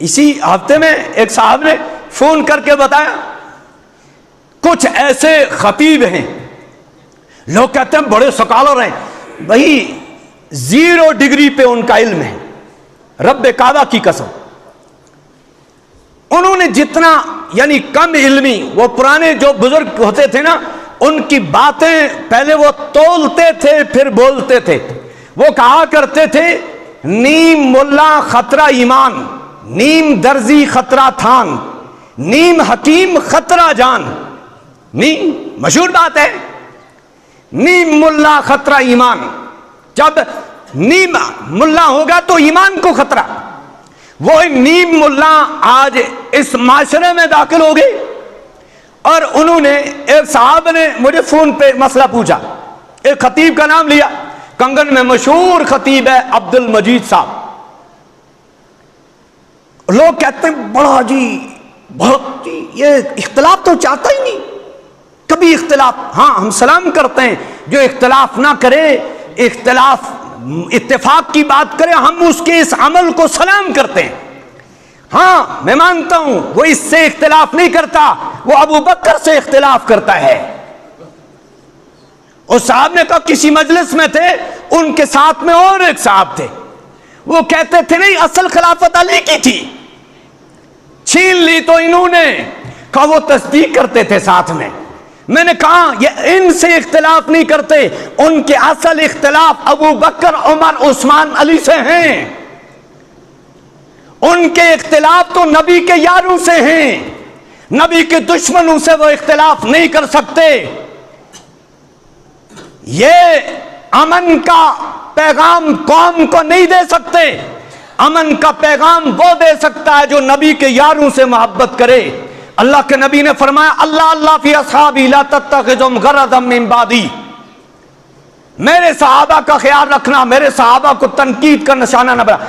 इसी हफ्ते में एक साहब ने फोन करके बताया, कुछ ऐसे खतीब हैं, लोग कहते हैं बड़े स्कॉलर हैं, भाई 0 डिग्री पे उनका इल्म है, रब्बे काबा की कसम। उन्होंने जितना यानी कम इल्मी, वो पुराने जो बुजुर्ग होते थे ना, उनकी बातें पहले वो तोलते थे फिर बोलते थे। वो कहा करते थे, नीम मुल्ला खतरा ईमान, नीम दर्जी खतरा थान, नीम हकीम खतरा जान। नीम मशहूर बात है, नीम मुल्ला खतरा ईमान। जब नीम मुल्ला होगा तो ईमान को खतरा। वो नीम मुल्ला आज इस माशरे में दाखिल हो गए और उन्होंने, एक साहब ने मुझे फोन पे मसला पूछा, एक खतीब का नाम लिया, कंगन में मशहूर खतीब है अब्दुल मजीद साहब। लोग कहते हैं बड़ा जी, बहुत जी, ये इख्तिलाफ तो चाहता ही नहीं, कभी इख्तिलाफ। हाँ, हम सलाम करते हैं, जो इख्तिलाफ ना करे, इख्तिलाफ इत्तेफाक की बात करे, हम उसके इस अमल को सलाम करते हैं। हाँ, मैं मानता हूं वो इससे इख्तिलाफ नहीं करता, वो अबू बकर से इख्तिलाफ करता है। उस साहब ने कहा, किसी मजलिस में थे, उनके साथ में और एक साहब थे, वो कहते थे नहीं असल खिलाफत अली की थी, छीन ली तो इन्होंने। कहा वो तस्दीक करते थे साथ में। मैंने कहा ये इनसे इख्तिलाफ नहीं करते, उनके असल इख्तिलाफ अबू बकर, उमर, उस्मान, अली से हैं। उनके इख्तिलाफ तो नबी के यारों से हैं, नबी के दुश्मनों से वो इख्तिलाफ नहीं कर सकते। ये अमन का पैगाम कौम को नहीं दे सकते। अमन का पैगाम वो दे सकता है जो नबी के यारों से मोहब्बत करे। अल्लाह के नबी ने फरमाया, अल्लाह अल्लाह फी अस्हाबी ला तत्तखिजुम गरदम मिन बादी। मेरे सहाबा का ख्याल रखना, मेरे सहाबा को तनकीद का निशाना न बना।